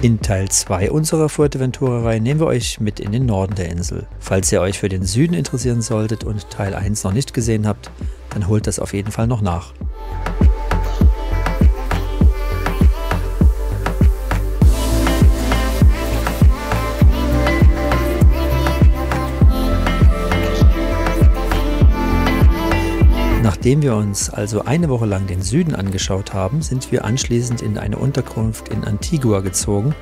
In Teil 2 unserer Fuerteventura-Reihe nehmen wir euch mit in den Norden der Insel. Falls ihr euch für den Süden interessieren solltet und Teil 1 noch nicht gesehen habt, dann holt das auf jeden Fall noch nach. Nachdem wir uns also eine Woche lang den Süden angeschaut haben, sind wir anschließend in eine Unterkunft in Antigua gezogen,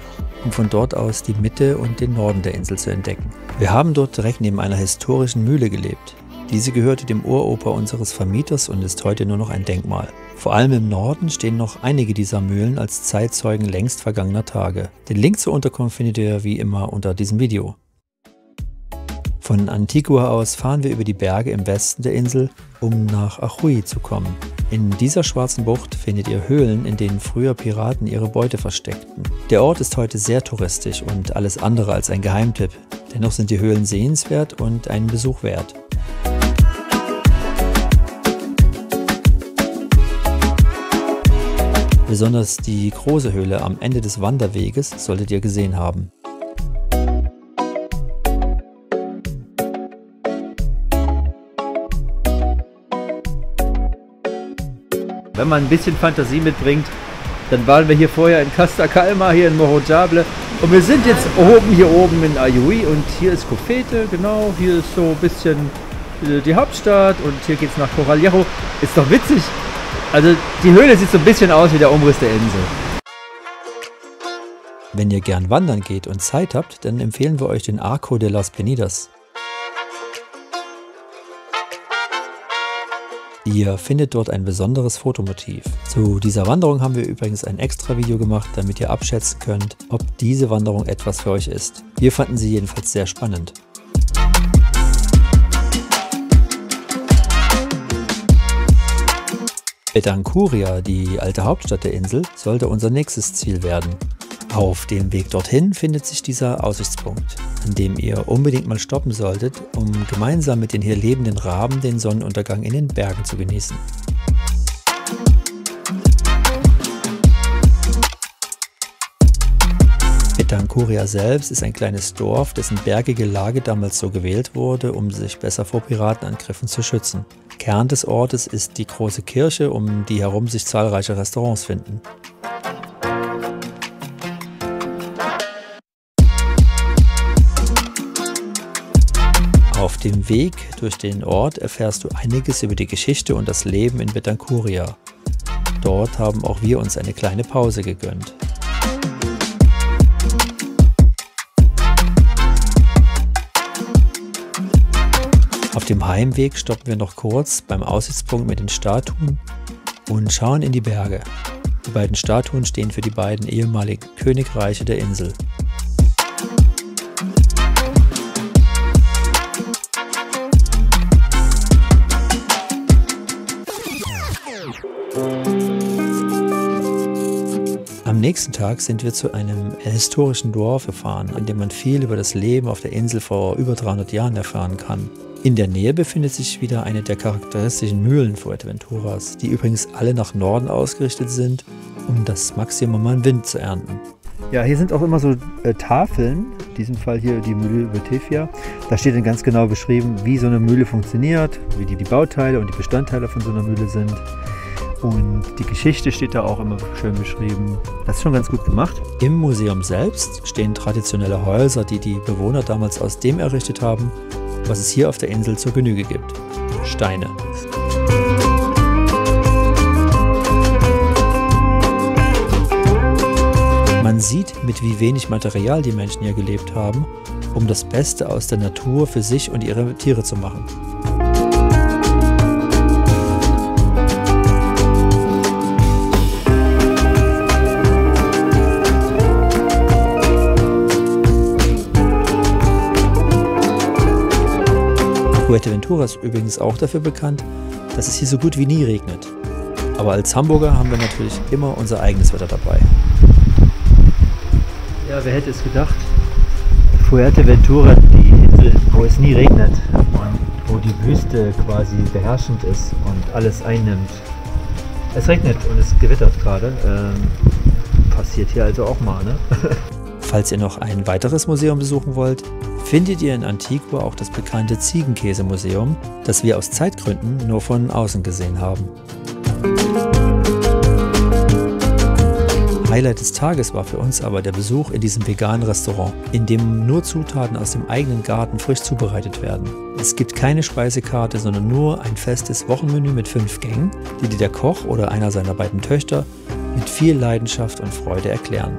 um von dort aus die Mitte und den Norden der Insel zu entdecken. Wir haben dort direkt neben einer historischen Mühle gelebt. Diese gehörte dem Uropa unseres Vermieters und ist heute nur noch ein Denkmal. Vor allem im Norden stehen noch einige dieser Mühlen als Zeitzeugen längst vergangener Tage. Den Link zur Unterkunft findet ihr wie immer unter diesem Video. Von Antigua aus fahren wir über die Berge im Westen der Insel, um nach Ajuy zu kommen. In dieser schwarzen Bucht findet ihr Höhlen, in denen früher Piraten ihre Beute versteckten. Der Ort ist heute sehr touristisch und alles andere als ein Geheimtipp. Dennoch sind die Höhlen sehenswert und einen Besuch wert. Besonders die große Höhle am Ende des Wanderweges solltet ihr gesehen haben. Wenn man ein bisschen Fantasie mitbringt, dann waren wir hier vorher in Casta Calma, hier in Morrojable, und wir sind jetzt hier oben in Ajuy und hier ist Cofete, genau, hier ist so ein bisschen die Hauptstadt und hier geht es nach Corralejo. Ist doch witzig, also die Höhle sieht so ein bisschen aus wie der Umriss der Insel. Wenn ihr gern wandern geht und Zeit habt, dann empfehlen wir euch den Arco de las Penidas. Ihr findet dort ein besonderes Fotomotiv. Zu dieser Wanderung haben wir übrigens ein extra Video gemacht, damit ihr abschätzen könnt, ob diese Wanderung etwas für euch ist. Wir fanden sie jedenfalls sehr spannend. Betancuria, die alte Hauptstadt der Insel, sollte unser nächstes Ziel werden. Auf dem Weg dorthin findet sich dieser Aussichtspunkt, an dem ihr unbedingt mal stoppen solltet, um gemeinsam mit den hier lebenden Raben den Sonnenuntergang in den Bergen zu genießen. Betancuria selbst ist ein kleines Dorf, dessen bergige Lage damals so gewählt wurde, um sich besser vor Piratenangriffen zu schützen. Kern des Ortes ist die große Kirche, um die herum sich zahlreiche Restaurants finden. Auf dem Weg durch den Ort erfährst du einiges über die Geschichte und das Leben in Betancuria. Dort haben auch wir uns eine kleine Pause gegönnt. Auf dem Heimweg stoppen wir noch kurz beim Aussichtspunkt mit den Statuen und schauen in die Berge. Die beiden Statuen stehen für die beiden ehemaligen Königreiche der Insel. Am nächsten Tag sind wir zu einem historischen Dorf gefahren, in dem man viel über das Leben auf der Insel vor über 300 Jahren erfahren kann. In der Nähe befindet sich wieder eine der charakteristischen Mühlen Fuerteventuras, die übrigens alle nach Norden ausgerichtet sind, um das Maximum an Wind zu ernten. Ja, hier sind auch immer so Tafeln, in diesem Fall hier die Mühle über Tefja. Da steht dann ganz genau beschrieben, wie so eine Mühle funktioniert, wie die Bauteile und die Bestandteile von so einer Mühle sind. Und die Geschichte steht da auch immer schön beschrieben. Das ist schon ganz gut gemacht. Im Museum selbst stehen traditionelle Häuser, die die Bewohner damals aus dem errichtet haben, was es hier auf der Insel zur Genüge gibt: Steine. Man sieht, mit wie wenig Material die Menschen hier gelebt haben, um das Beste aus der Natur für sich und ihre Tiere zu machen. Fuerteventura ist übrigens auch dafür bekannt, dass es hier so gut wie nie regnet. Aber als Hamburger haben wir natürlich immer unser eigenes Wetter dabei. Ja, wer hätte es gedacht? Fuerteventura, die Insel, wo es nie regnet und wo die Wüste quasi beherrschend ist und alles einnimmt. Es regnet und es gewittert gerade. passiert hier also auch mal, ne? Falls ihr noch ein weiteres Museum besuchen wollt, findet ihr in Antigua auch das bekannte Ziegenkäse-Museum, das wir aus Zeitgründen nur von außen gesehen haben. Highlight des Tages war für uns aber der Besuch in diesem veganen Restaurant, in dem nur Zutaten aus dem eigenen Garten frisch zubereitet werden. Es gibt keine Speisekarte, sondern nur ein festes Wochenmenü mit 5 Gängen, die dir der Koch oder einer seiner beiden Töchter mit viel Leidenschaft und Freude erklären.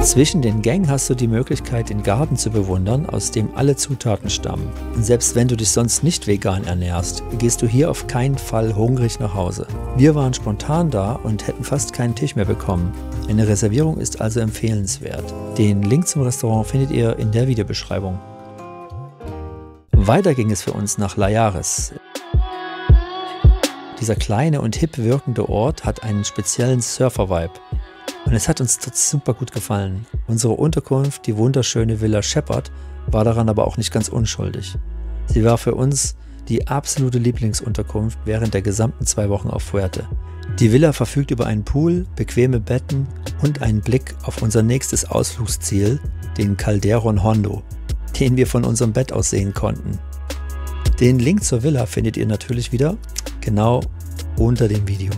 Zwischen den Gängen hast du die Möglichkeit, den Garten zu bewundern, aus dem alle Zutaten stammen. Und selbst wenn du dich sonst nicht vegan ernährst, gehst du hier auf keinen Fall hungrig nach Hause. Wir waren spontan da und hätten fast keinen Tisch mehr bekommen. Eine Reservierung ist also empfehlenswert. Den Link zum Restaurant findet ihr in der Videobeschreibung. Weiter ging es für uns nach Layares. Dieser kleine und hip wirkende Ort hat einen speziellen Surfer-Vibe. Und es hat uns dort super gut gefallen. Unsere Unterkunft, die wunderschöne Villa Shepherd, war daran aber auch nicht ganz unschuldig. Sie war für uns die absolute Lieblingsunterkunft während der gesamten 2 Wochen auf Fuerte. Die Villa verfügt über einen Pool, bequeme Betten und einen Blick auf unser nächstes Ausflugsziel, den Calderon Hondo, den wir von unserem Bett aus sehen konnten. Den Link zur Villa findet ihr natürlich wieder genau unter dem Video.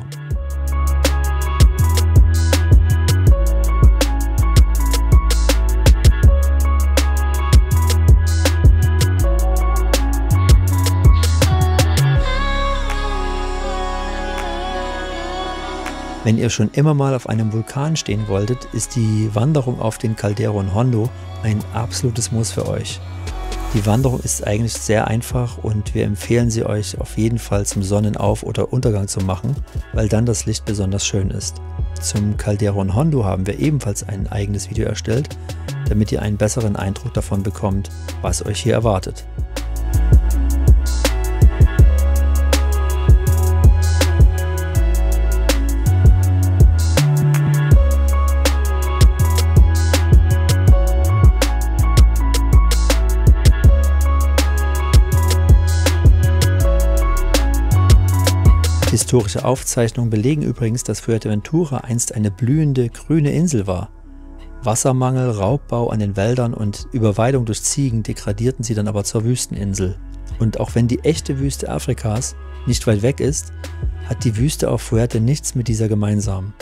Wenn ihr schon immer mal auf einem Vulkan stehen wolltet, ist die Wanderung auf den Calderon Hondo ein absolutes Muss für euch. Die Wanderung ist eigentlich sehr einfach und wir empfehlen sie euch auf jeden Fall zum Sonnenauf- oder Untergang zu machen, weil dann das Licht besonders schön ist. Zum Calderon Hondo haben wir ebenfalls ein eigenes Video erstellt, damit ihr einen besseren Eindruck davon bekommt, was euch hier erwartet. Historische Aufzeichnungen belegen übrigens, dass Fuerteventura einst eine blühende grüne Insel war. Wassermangel, Raubbau an den Wäldern und Überweidung durch Ziegen degradierten sie dann aber zur Wüsteninsel. Und auch wenn die echte Wüste Afrikas nicht weit weg ist, hat die Wüste auf Fuerte nichts mit dieser gemeinsam.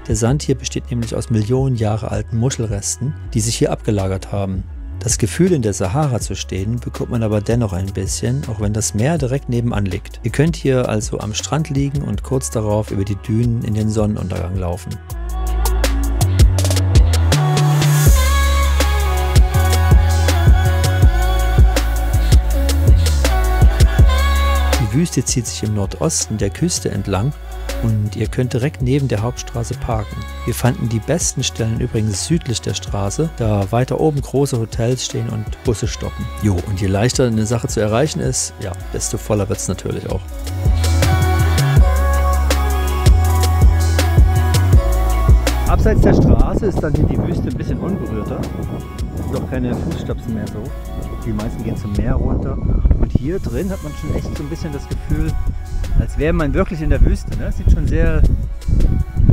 Der Sand hier besteht nämlich aus Millionen Jahre alten Muschelresten, die sich hier abgelagert haben. Das Gefühl, in der Sahara zu stehen, bekommt man aber dennoch ein bisschen, auch wenn das Meer direkt nebenan liegt. Ihr könnt hier also am Strand liegen und kurz darauf über die Dünen in den Sonnenuntergang laufen. Die Wüste zieht sich im Nordosten der Küste entlang und ihr könnt direkt neben der Hauptstraße parken. Wir fanden die besten Stellen übrigens südlich der Straße, da weiter oben große Hotels stehen und Busse stoppen. Jo, und je leichter eine Sache zu erreichen ist, ja, desto voller wird es natürlich auch. Abseits der Straße ist dann hier die Wüste ein bisschen unberührter. Es sind doch keine Fußstapfen mehr so. Die meisten gehen zum Meer runter. Und hier drin hat man schon echt so ein bisschen das Gefühl, als wäre man wirklich in der Wüste. Ne? Sieht schon sehr,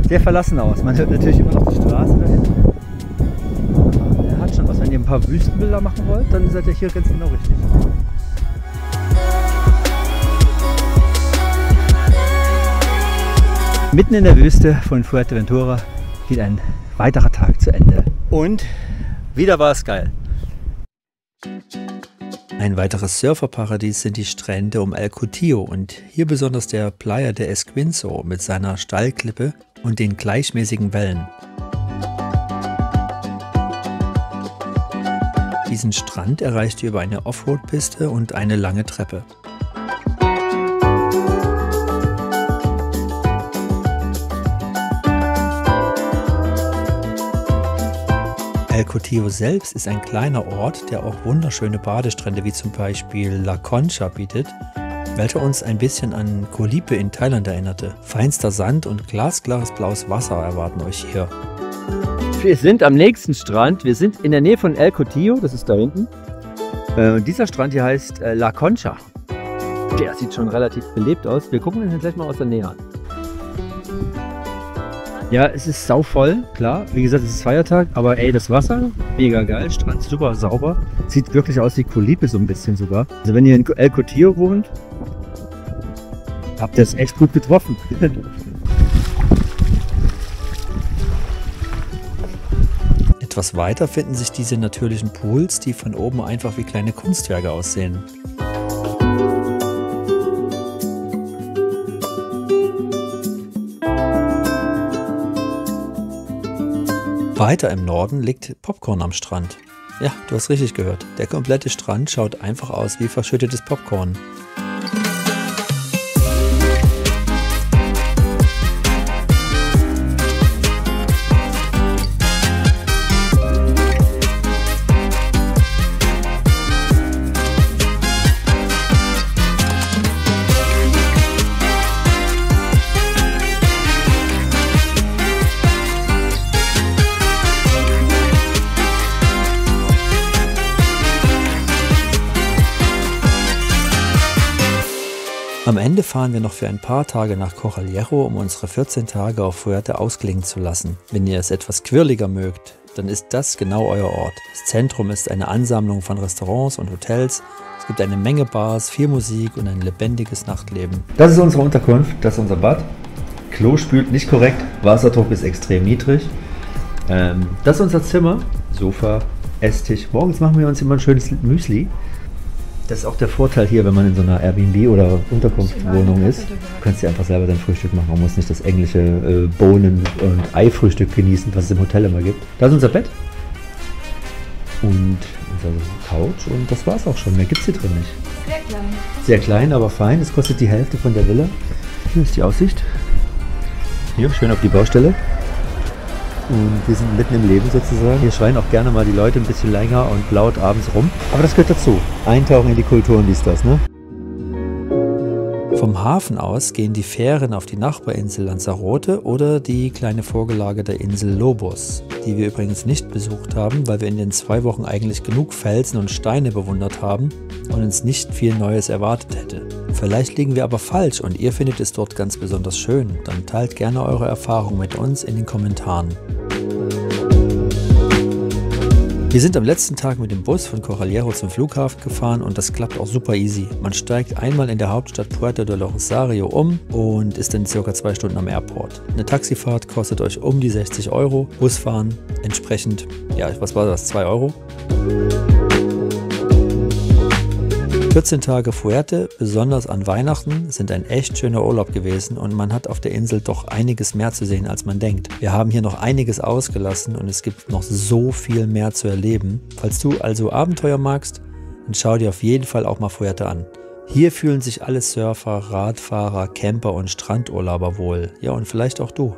sehr verlassen aus. Man hört natürlich immer noch die Straße da hinten. Er hat schon was. Wenn ihr ein paar Wüstenbilder machen wollt, dann seid ihr hier ganz genau richtig. Mitten in der Wüste von Fuerteventura geht ein weiterer Tag zu Ende. Und wieder war es geil. Ein weiteres Surferparadies sind die Strände um El Cotillo und hier besonders der Playa de Esquinzo mit seiner Steilklippe und den gleichmäßigen Wellen. Diesen Strand erreicht ihr über eine Offroad-Piste und eine lange Treppe. El Cotillo selbst ist ein kleiner Ort, der auch wunderschöne Badestrände wie zum Beispiel La Concha bietet, welcher uns ein bisschen an Koh Lipe in Thailand erinnerte. Feinster Sand und glasklares blaues Wasser erwarten euch hier. Wir sind am nächsten Strand, wir sind in der Nähe von El Cotillo, das ist da hinten. Dieser Strand hier heißt La Concha. Der sieht schon relativ belebt aus. Wir gucken uns den gleich mal aus der Nähe an. Ja, es ist sauvoll, klar. Wie gesagt, es ist Feiertag, aber ey, das Wasser, mega geil. Strand super sauber. Sieht wirklich aus wie Colipe so ein bisschen sogar. Also wenn ihr in El Cotillo wohnt, habt ihr es echt gut getroffen. Etwas weiter finden sich diese natürlichen Pools, die von oben einfach wie kleine Kunstwerke aussehen. Weiter im Norden liegt Popcorn am Strand. Ja, du hast richtig gehört. Der komplette Strand schaut einfach aus wie verschüttetes Popcorn. Am Ende fahren wir noch für ein paar Tage nach Corralejo, um unsere 14 Tage auf Fuerte ausklingen zu lassen. Wenn ihr es etwas quirliger mögt, dann ist das genau euer Ort. Das Zentrum ist eine Ansammlung von Restaurants und Hotels. Es gibt eine Menge Bars, viel Musik und ein lebendiges Nachtleben. Das ist unsere Unterkunft, das ist unser Bad. Klo spült nicht korrekt, Wasserdruck ist extrem niedrig. Das ist unser Zimmer, Sofa, Esstisch. Morgens machen wir uns immer ein schönes Müsli. Das ist auch der Vorteil hier, wenn man in so einer Airbnb- oder Unterkunftswohnung ist. Du kannst dir einfach selber dein Frühstück machen. Man muss nicht das englische Bohnen- und Ei-Frühstück genießen, was es im Hotel immer gibt. Das ist unser Bett und unsere Couch und das war's auch schon. Mehr gibt es hier drin nicht. Sehr klein. Sehr klein, aber fein. Es kostet die Hälfte von der Villa. Hier ist die Aussicht. Hier, schön auf die Baustelle. Und wir sind mitten im Leben sozusagen. Hier schreien auch gerne mal die Leute ein bisschen länger und laut abends rum. Aber das gehört dazu. Eintauchen in die Kultur und dies, das, ne? Vom Hafen aus gehen die Fähren auf die Nachbarinsel Lanzarote oder die kleine vorgelagerte Insel Lobos, die wir übrigens nicht besucht haben, weil wir in den 2 Wochen eigentlich genug Felsen und Steine bewundert haben und uns nicht viel Neues erwartet hätte. Vielleicht liegen wir aber falsch und ihr findet es dort ganz besonders schön. Dann teilt gerne eure Erfahrungen mit uns in den Kommentaren. Wir sind am letzten Tag mit dem Bus von Corralejo zum Flughafen gefahren und das klappt auch super easy. Man steigt einmal in der Hauptstadt Puerto del Rosario um und ist dann ca. 2 Stunden am Airport. Eine Taxifahrt kostet euch um die 60 Euro, Busfahren entsprechend, ja, was war das, 2 Euro? 14 Tage Fuerte, besonders an Weihnachten, sind ein echt schöner Urlaub gewesen und man hat auf der Insel doch einiges mehr zu sehen, als man denkt. Wir haben hier noch einiges ausgelassen und es gibt noch so viel mehr zu erleben. Falls du also Abenteuer magst, dann schau dir auf jeden Fall auch mal Fuerte an. Hier fühlen sich alle Surfer, Radfahrer, Camper und Strandurlauber wohl. Ja, und vielleicht auch du.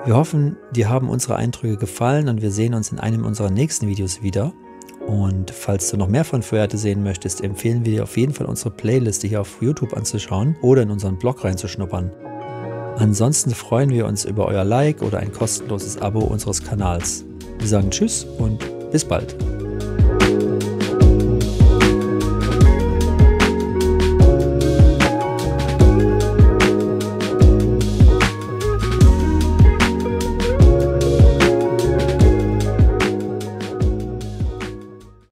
Wir hoffen, dir haben unsere Eindrücke gefallen und wir sehen uns in einem unserer nächsten Videos wieder. Und falls du noch mehr von Fuerte sehen möchtest, empfehlen wir dir auf jeden Fall unsere Playliste hier auf YouTube anzuschauen oder in unseren Blog reinzuschnuppern. Ansonsten freuen wir uns über euer Like oder ein kostenloses Abo unseres Kanals. Wir sagen Tschüss und bis bald.